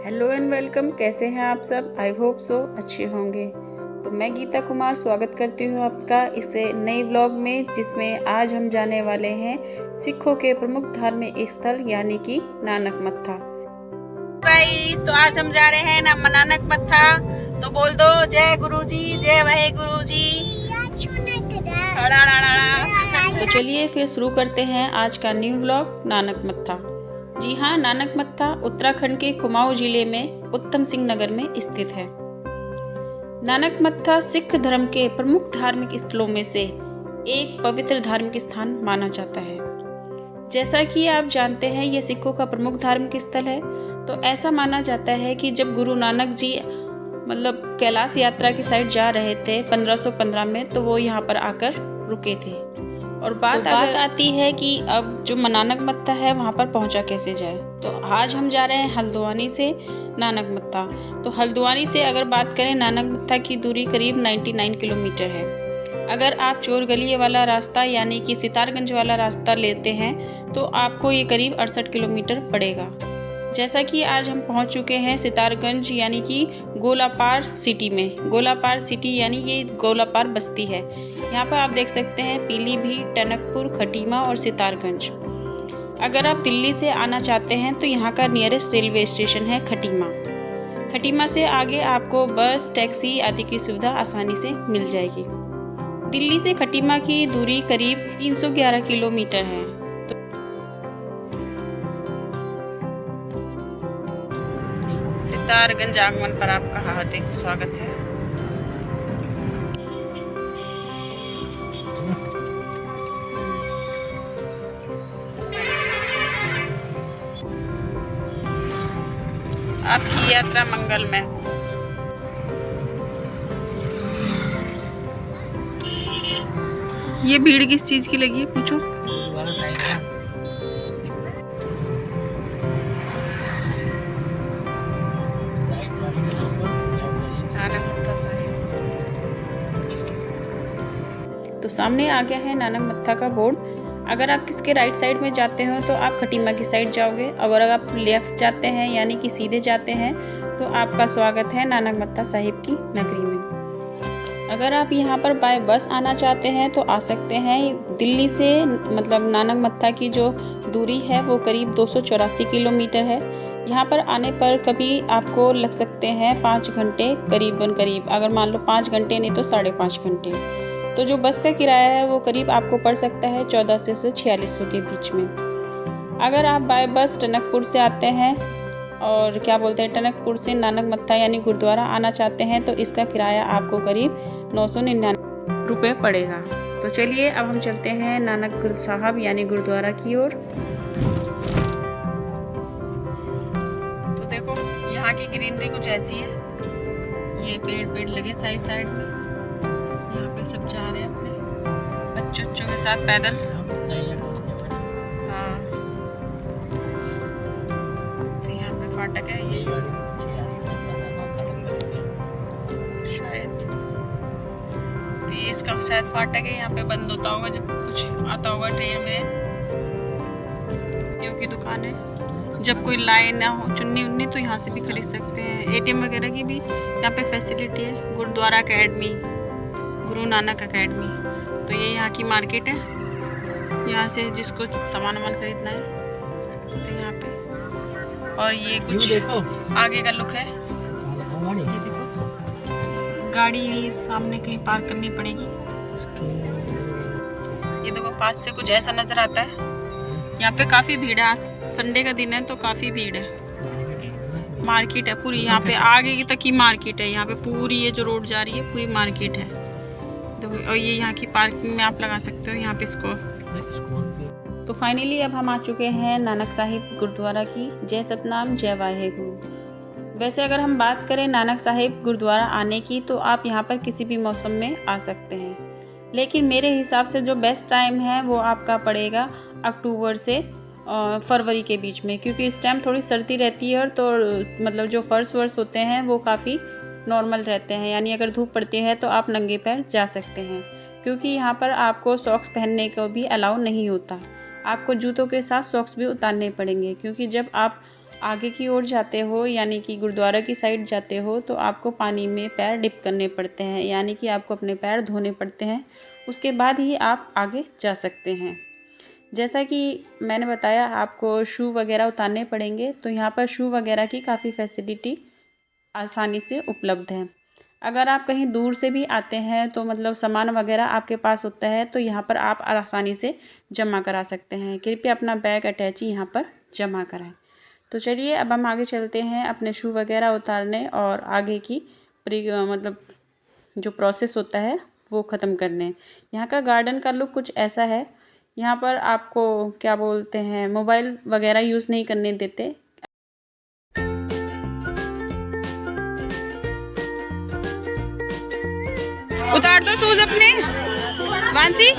Hello and welcome. कैसे हैं आप सब? आई होप सो अच्छे होंगे। तो मैं गीता कुमार स्वागत करती हूँ आपका इस नए व्लॉग में, जिसमें आज हम जाने वाले हैं सिखों के प्रमुख धार्मिक स्थल यानी कि नानक मत्था। गाइस, तो आज हम जा रहे हैं नानक मत्था। तो बोल दो जय गुरुजी, जय वाहे गुरुजी। तो चलिए फिर शुरू करते हैं आज का न्यू व्लॉग नानक मत्था। जी हाँ, नानक मत्था उत्तराखंड के कुमाऊं जिले में उत्तम सिंह नगर में स्थित है। नानक मत्था सिख धर्म के प्रमुख धार्मिक स्थलों में से एक पवित्र धार्मिक स्थान माना जाता है। जैसा कि आप जानते हैं, यह सिखों का प्रमुख धार्मिक स्थल है। तो ऐसा माना जाता है कि जब गुरु नानक जी कैलाश यात्रा की साइड जा रहे थे 1515 में, तो वो यहाँ पर आकर रुके थे। और बात आती है कि अब जो नानक मत्था है वहाँ पर पहुँचा कैसे जाए। तो आज हम जा रहे हैं हल्द्वानी से नानक मत्था। तो हल्द्वानी से अगर बात करें, नानक मत्था की दूरी करीब 99 किलोमीटर है। अगर आप चोर गली वाला रास्ता यानी कि सितारगंज वाला रास्ता लेते हैं तो आपको ये करीब 68 किलोमीटर पड़ेगा। जैसा कि आज हम पहुंच चुके हैं सितारगंज यानी कि गोलापार सिटी में। गोलापार सिटी यानी ये गोलापार बस्ती है। यहाँ पर आप देख सकते हैं पीलीभीत, टनकपुर, खटीमा और सितारगंज। अगर आप दिल्ली से आना चाहते हैं तो यहाँ का नियरेस्ट रेलवे स्टेशन है खटीमा। खटीमा से आगे आपको बस, टैक्सी आदि की सुविधा आसानी से मिल जाएगी। दिल्ली से खटीमा की दूरी करीब 311 किलोमीटर है। सितारगंज आगमन पर आपका हार्दिक स्वागत है। आपकी यात्रा मंगलमय हो। ये भीड़ किस चीज की लगी है पूछो। तो सामने आ गया है नानक मत्था का बोर्ड। अगर आप किसके राइट साइड में जाते हो तो आप खटीमा की साइड जाओगे। अगर आप लेफ्ट जाते हैं यानी कि सीधे जाते हैं तो आपका स्वागत है नानक मत्था साहिब की नगरी में। अगर आप यहाँ पर बाय बस आना चाहते हैं तो आ सकते हैं। दिल्ली से नानक मत्था की जो दूरी है वो करीब 284 किलोमीटर है। यहाँ पर आने पर कभी आपको लग सकते हैं 5 घंटे करीब। अगर मान लो 5 घंटे नहीं तो 5.5 घंटे। तो जो बस का किराया है वो करीब आपको पड़ सकता है 1400 से 4600 के बीच में। अगर आप बाय बस टनकपुर से आते हैं और टनकपुर से नानक मत्था यानी गुरुद्वारा आना चाहते हैं तो इसका किराया आपको करीब 999 रुपये पड़ेगा। तो चलिए अब हम चलते हैं नानक साहब यानी गुरुद्वारा की ओर। तो देखो यहाँ की ग्रीनरी कुछ ऐसी है। ये पेड़ लगे साइड में। यहाँ पे सब जा रहे हैं अपने बच्चों के साथ पैदल। हाँ, तो यहाँ पे फाटक है ये शायद। तो ये इसका शायद फाटक है। यहाँ पे बंद होता होगा जब कुछ आता होगा ट्रेन में। की दुकान है। जब कोई लाइन ना हो चुन्नी उन्नी तो यहाँ से भी खरीद सकते हैं। एटीएम वगैरह की भी यहाँ पे फैसिलिटी है। Gurdwara academy, Guru Nanak academy. तो ये यहाँ की मार्केट है। यहाँ से जिसको सामान खरीदना है तो यहाँ पे। और ये कुछ आगे का लुक है। ये देखो गाड़ी यही सामने कहीं पार्क करनी पड़ेगी। ये देखो पास से कुछ ऐसा नजर आता है। यहाँ पे काफी भीड़ है। आज संडे का दिन है तो काफी भीड़ है। मार्केट है पूरी। यहाँ पे आगे की तक ही मार्केट है। यहाँ पे पूरी ये जो रोड जा रही है पूरी मार्केट है। और ये यहाँ की पार्किंग में आप लगा सकते हो यहाँ पे इसको। तो फाइनली अब हम आ चुके हैं नानक साहिब गुरुद्वारा की। जय सतनाम, जय वाहे गुरु। वैसे अगर हम बात करें नानक साहिब गुरुद्वारा आने की तो आप यहाँ पर किसी भी मौसम में आ सकते हैं, लेकिन मेरे हिसाब से जो बेस्ट टाइम है वो आपका पड़ेगा अक्टूबर से फरवरी के बीच में, क्योंकि इस टाइम थोड़ी सर्दी रहती है। और तो जो फर्श वर्स होते हैं वो काफ़ी नॉर्मल रहते हैं, यानी अगर धूप पड़ती है तो आप नंगे पैर जा सकते हैं, क्योंकि यहाँ पर आपको सॉक्स पहनने को भी अलाउ नहीं होता। आपको जूतों के साथ सॉक्स भी उतारने पड़ेंगे, क्योंकि जब आप आगे की ओर जाते हो यानी कि गुरुद्वारा की साइड जाते हो तो आपको पानी में पैर डिप करने पड़ते हैं, यानी कि आपको अपने पैर धोने पड़ते हैं, उसके बाद ही आप आगे जा सकते हैं। जैसा कि मैंने बताया आपको शू वगैरह उतारने पड़ेंगे, तो यहाँ पर शू वगैरह की काफ़ी फैसिलिटी आसानी से उपलब्ध है। अगर आप कहीं दूर से भी आते हैं तो मतलब सामान वगैरह आपके पास होता है तो यहाँ पर आप आसानी से जमा करा सकते हैं। कृपया अपना बैग अटैची यहाँ पर जमा कराएं। तो चलिए अब हम आगे चलते हैं अपने शू वगैरह उतारने और आगे की मतलब जो प्रोसेस होता है वो ख़त्म करने। यहाँ का गार्डन का लुक कुछ ऐसा है। यहाँ पर आपको क्या बोलते हैं, मोबाइल वगैरह यूज़ नहीं करने देते। उतार दो शूज अपने वांसी।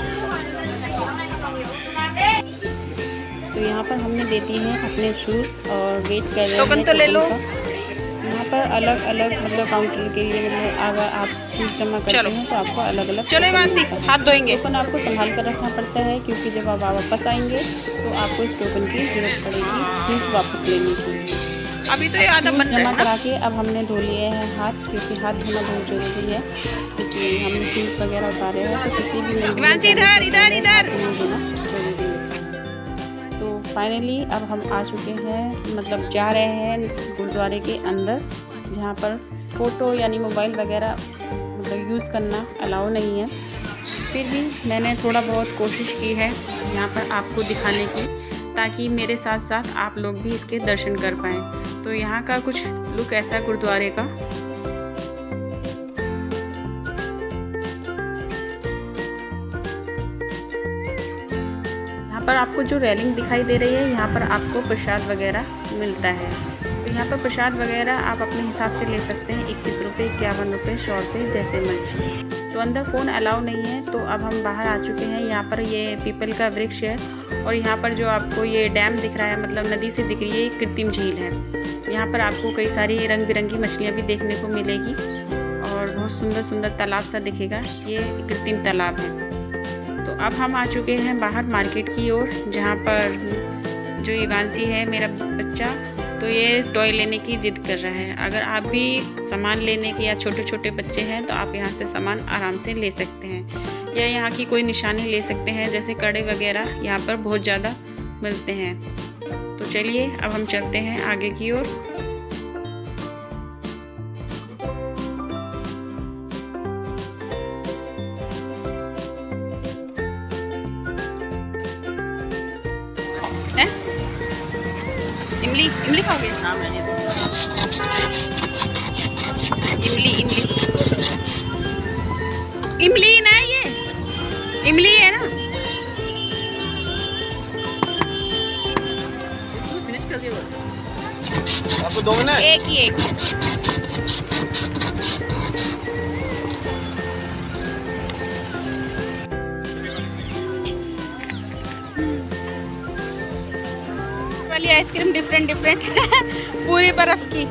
तो यहाँ पर हमने दे दिए हैं अपने शूज़ और वेट कर रहे हैं टोकन तो ले लो। यहाँ पर अलग अलग मतलब काउंटर के लिए मतलब अगर आप शूज़ जमा करते हैं तो आपको अलग अलग चलो वांसी हाथ धोएंगे। टोकन आपको संभाल कर रखना पड़ता है क्योंकि जब आप वापस आएंगे तो आपको इस टोकन की जरूरत पड़ेगी शूज़ वापस लेने के लिए। अभी तो ये आधा बन जमा करा के अब हमने धो लिए हैं हाथ, क्योंकि हाथ धोना बहुत ज़रूरी है क्योंकि हमने शूज़ वगैरह उतारे हैं तो किसी भी इधर इधर इधर धोना जरूरी है। तो फाइनली अब हम आ चुके हैं, मतलब जा रहे हैं गुरुद्वारे के अंदर, जहाँ पर फ़ोटो यानी मोबाइल वगैरह मतलब यूज़ करना अलाउ नहीं है। फिर भी मैंने थोड़ा बहुत कोशिश की है यहाँ पर आपको दिखाने की, ताकि मेरे साथ साथ आप लोग भी इसके दर्शन कर पाएँ। तो यहाँ का कुछ लुक ऐसा गुरुद्वारे का। यहाँ पर आपको जो रेलिंग दिखाई दे रही है, यहाँ पर आपको प्रसाद वगैरह मिलता है। तो यहाँ पर प्रसाद वगैरह आप अपने हिसाब से ले सकते हैं, 21 रुपये, 51 रुपये, 100 रुपये, जैसे मर्जी। तो अंदर फ़ोन अलाउ नहीं है। तो अब हम बाहर आ चुके हैं। यहाँ पर ये पीपल का वृक्ष है और यहाँ पर जो आपको ये डैम दिख रहा है, मतलब नदी से दिख रही है, एक कृत्रिम झील है। यहाँ पर आपको कई सारी रंग बिरंगी मछलियाँ भी देखने को मिलेगी और बहुत सुंदर सुंदर तालाब सा दिखेगा। ये कृत्रिम तालाब है। तो अब हम आ चुके हैं बाहर मार्केट की ओर, जहाँ पर जो इवांसी है मेरा बच्चा, तो ये टॉय लेने की जिद कर रहा है। अगर आप भी सामान लेने के या छोटे छोटे बच्चे हैं तो आप यहाँ से सामान आराम से ले सकते हैं, या यहाँ की कोई निशानी ले सकते हैं, जैसे कड़े वगैरह यहाँ पर बहुत ज़्यादा मिलते हैं। तो चलिए अब हम चलते हैं आगे की ओर। इमली इमली खाओगे? हाँ मैंने इमली इमली इमली ना, ये इमली है ना। फिनिश कर दिया आपको 2 मिनट, एक ही एक। वाली आइसक्रीम डिफरेंट डिफरेंट पूरी बर्फ की।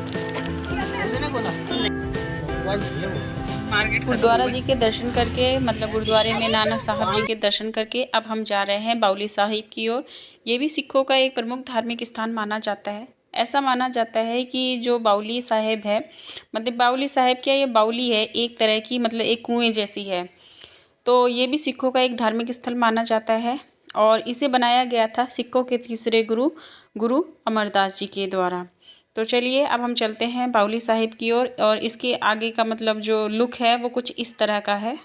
मार्केट गुरुद्वारा जी के दर्शन करके, मतलब गुरुद्वारे में नानक साहब जी के दर्शन करके अब हम जा रहे हैं बावली साहिब की ओर। ये भी सिखों का एक प्रमुख धार्मिक स्थान माना जाता है। ऐसा माना जाता है कि जो बावली साहिब है, मतलब बावली साहिब क्या, ये बावली है एक तरह की, मतलब एक कुएं जैसी है। तो ये भी सिखों का एक धार्मिक स्थल माना जाता है और इसे बनाया गया था सिखों के तीसरे गुरु अमरदास जी के द्वारा। तो चलिए अब हम चलते हैं बावली साहिब की ओर और इसके आगे का मतलब जो लुक है वो कुछ इस तरह का है।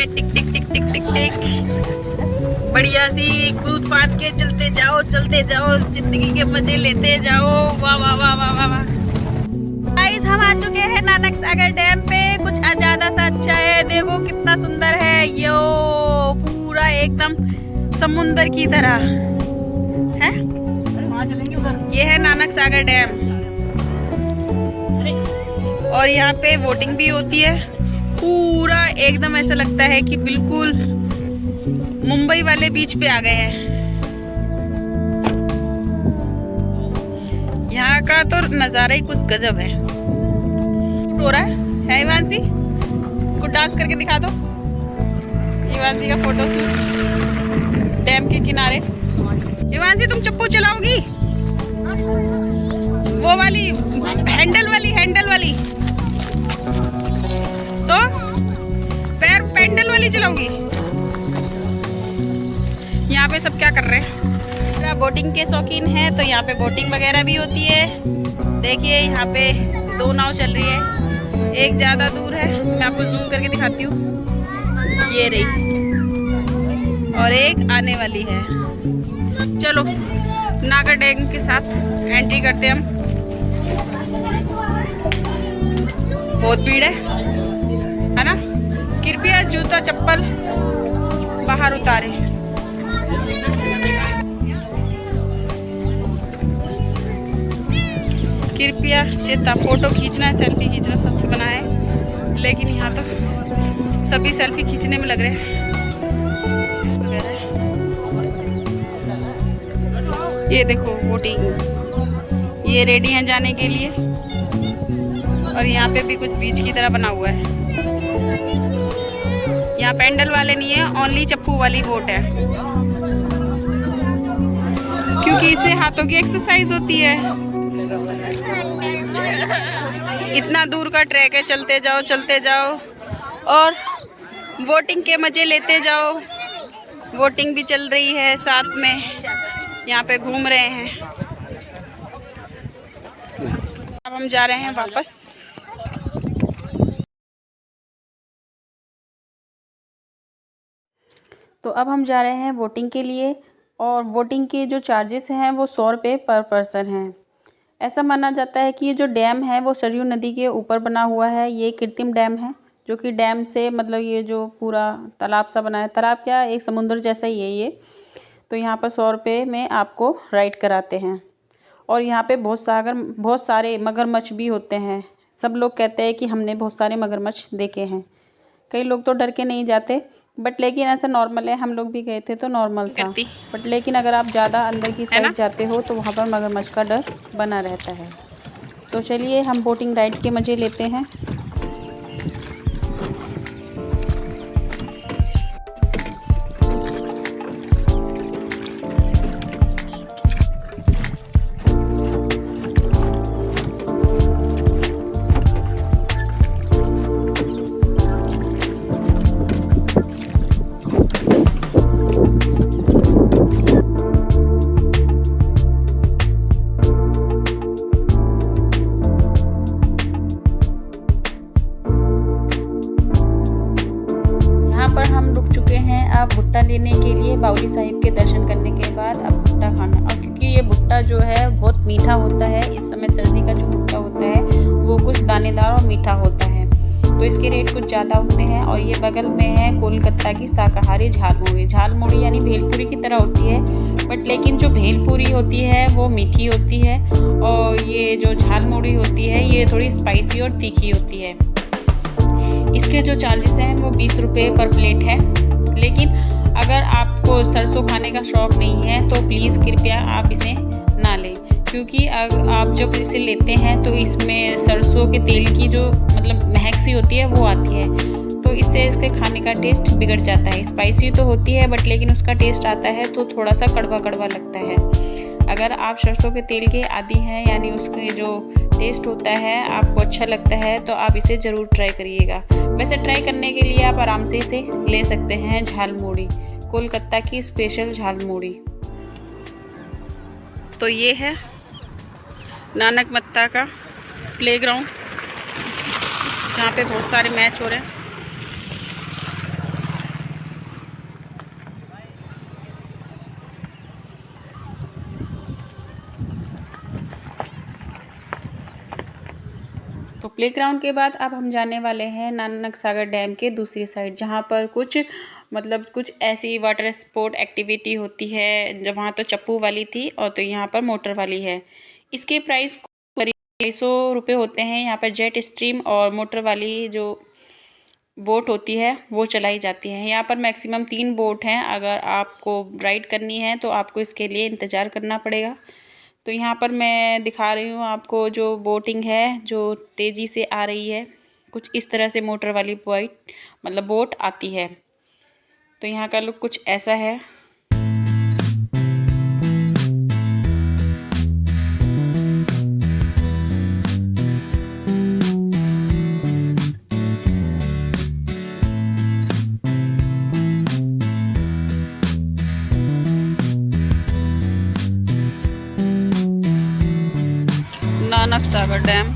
टिक टिक टिक टिक टिक टिक, बढ़िया सी कूद फाद के चलते जाओ जिंदगी के मजे लेते जाओ। वाह वाह वाह वाह वाह वाह। गाइस हम आ चुके हैं नानक सागर डैम पे। कुछ ज्यादा सा अच्छा है, देखो कितना सुंदर है, यो पूरा एकदम समुंदर की तरह है। ये है नानक सागर डैम और यहाँ पे बोटिंग भी होती है। पूरा एकदम ऐसा लगता है कि बिल्कुल मुंबई वाले बीच पे आ गए हैं। यहाँ का का तो नज़ारा ही कुछ गजब है। हो रहा है इवांशी, कुछ डांस करके दिखा दो। इवांशी का फोटो शूट डैम के किनारे। इवांशी तुम चप्पू चलाओगी? वो वाली हैंडल वाली तो पैर पैंडल वाली चलाऊंगी। यहाँ पे सब क्या कर रहे हैं? बोटिंग के शौकीन हैं तो यहाँ पे बोटिंग वगैरह भी होती है। देखिए यहाँ पे 2 नाव चल रही है, एक ज़्यादा दूर है, मैं आपको जूम करके दिखाती हूँ, ये रही, और एक आने वाली है। चलो नागा डैम के साथ एंट्री करते हैं हम। बहुत भीड़ है ना? कृपया जूता चप्पल बाहर उतारें। कृपया चेता, फोटो खींचना, सेल्फी खींचना सबसे मना है, लेकिन यहाँ तो सभी सेल्फी खींचने में लग रहे हैं। ये देखो बोटिंग, ये रेडी हैं जाने के लिए, और यहाँ पे भी कुछ बीच की तरह बना हुआ है। यहाँ पैंडल वाले नहीं है, ओनली चप्पू वाली बोट है, क्योंकि इससे हाथों की एक्सरसाइज होती है। इतना दूर का ट्रैक है, चलते जाओ और बोटिंग के मजे लेते जाओ। बोटिंग भी चल रही है साथ में, यहाँ पे घूम रहे हैं। अब हम जा रहे हैं वापस। तो अब हम जा रहे हैं वोटिंग के लिए, और वोटिंग के जो चार्जेस हैं वो 100 रुपये पर पर्सन हैं। ऐसा माना जाता है कि ये जो डैम है वो सरयू नदी के ऊपर बना हुआ है। ये कृत्रिम डैम है, जो कि डैम से मतलब ये जो पूरा तालाब सा बना है, तालाब क्या, एक समुद्र जैसा ही है ये। तो यहाँ पर 100 रुपये में आपको राइड कराते हैं, और यहाँ पे बहुत सारे मगरमच्छ भी होते हैं। सब लोग कहते हैं कि हमने बहुत सारे मगरमच्छ देखे हैं। कई लोग तो डर के नहीं जाते, बट लेकिन ऐसा नॉर्मल है, हम लोग भी गए थे तो नॉर्मल था। बट लेकिन अगर आप ज़्यादा अंदर की साइड जाते हो तो वहाँ पर मगरमच्छ का डर बना रहता है। तो चलिए हम बोटिंग राइड के मज़े लेते हैं। अब भुट्टा लेने के लिए बाउली साहिब के दर्शन करने के बाद अब भुट्टा खाना। और क्योंकि ये भुट्टा जो है बहुत मीठा होता है, इस समय सर्दी का जो भुट्टा होता है वो कुछ दानेदार और मीठा होता है, तो इसके रेट कुछ ज़्यादा होते हैं। और ये बगल में है कोलकाता की शाकाहारी झालमुड़ी। झालमुड़ी यानी भेलपुरी की तरह होती है, बट लेकिन जो भेलपुरी होती है वो मीठी होती है, और ये जो झालमुड़ी होती है ये थोड़ी स्पाइसी और तीखी होती है। इसके जो चार्जेस हैं वो 20 रुपये पर प्लेट है। लेकिन अगर आपको सरसों खाने का शौक़ नहीं है तो प्लीज़ कृपया आप इसे ना लें, क्योंकि आप जब इसे लेते हैं तो इसमें सरसों के तेल की जो मतलब महक सी होती है वो आती है, तो इससे इसके खाने का टेस्ट बिगड़ जाता है। स्पाइसी तो होती है बट लेकिन उसका टेस्ट आता है तो थोड़ा सा कड़वा कड़वा लगता है। अगर आप सरसों के तेल के आदी हैं, यानी उसके जो टेस्ट होता है आपको अच्छा लगता है, तो आप इसे ज़रूर ट्राई करिएगा। वैसे ट्राई करने के लिए आप आराम से इसे ले सकते हैं। झालमुड़ी, कोलकाता की स्पेशल झालमुड़ी। तो ये है नानक मत्ता का प्लेग्राउंड, जहाँ पे बहुत सारे मैच हो रहे हैं। तो प्लेग्राउंड के बाद अब हम जाने वाले हैं नानक सागर डैम के दूसरी साइड, जहाँ पर कुछ ऐसी वाटर स्पोर्ट एक्टिविटी होती है। जब वहाँ तो चप्पू वाली थी और तो यहाँ पर मोटर वाली है। इसके प्राइस करीब 250 रुपये होते हैं। यहाँ पर जेट स्ट्रीम और मोटर वाली जो बोट होती है वो चलाई जाती है। यहाँ पर मैक्सिमम 3 बोट हैं। अगर आपको राइड करनी है तो आपको इसके लिए इंतज़ार करना पड़ेगा। तो यहाँ पर मैं दिखा रही हूँ आपको जो बोटिंग है जो तेज़ी से आ रही है। कुछ इस तरह से मोटर वाली बोट आती है। तो यहाँ का लुक कुछ ऐसा है। नानक सागर डैम,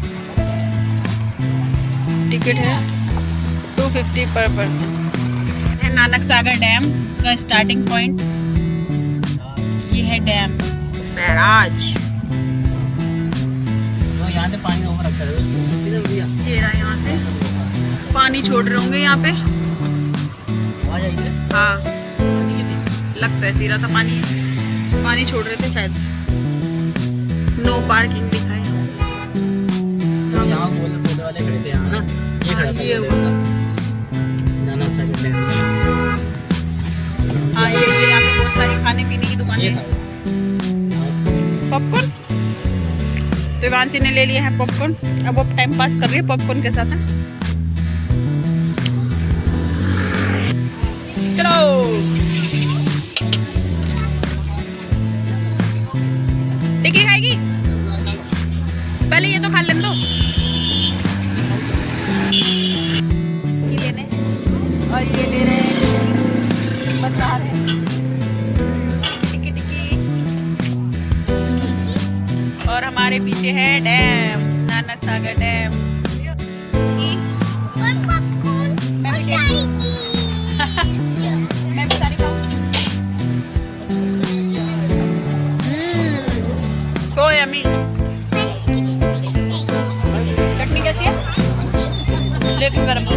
टिकट है 250 पर पर्सन। है नानक सागर डैम का स्टार्टिंग पॉइंट। ये है डैम बैराज। यहाँ से पानी ओवर रखा है। ये रहा, यहाँ से पानी छोड़ रहे होंगे यहाँ पे। हाँ, लगता है सीरा था पानी छोड़ रहे थे शायद। नो पार्किंग लिखा है। यहाँ बोले वाले खड़े थे यहाँ ना, ये खड़ा था। ये नानक सागर डैम। हाँ, ये यहाँ पे बहुत सारी खाने पीने की दुकानें। पॉपकॉर्न तो वांसी ने ले लिया है पॉपकॉर्न। अब वो टाइम पास कर रही है पॉपकॉर्न के साथ। चलो टिक्की खाएगी, पहले ये तो खा लेने दो। ये लेने और ये ले रहे हैं, बता रहे हैं टिक्की। और हमारे पीछे है डैम, नानक सागर डैम। मैं भी सारी खाऊं। तो यम्मी। चटनी कैसी है? लेकिन गरम।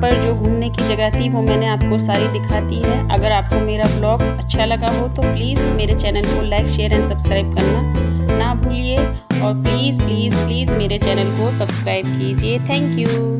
पर जो घूमने की जगह थी वो मैंने आपको सारी दिखा दी है। अगर आपको मेरा ब्लॉग अच्छा लगा हो तो प्लीज़ मेरे चैनल को लाइक शेयर एंड सब्सक्राइब करना ना भूलिए। और प्लीज़ प्लीज़ प्लीज़ मेरे चैनल को सब्सक्राइब कीजिए। Thank you.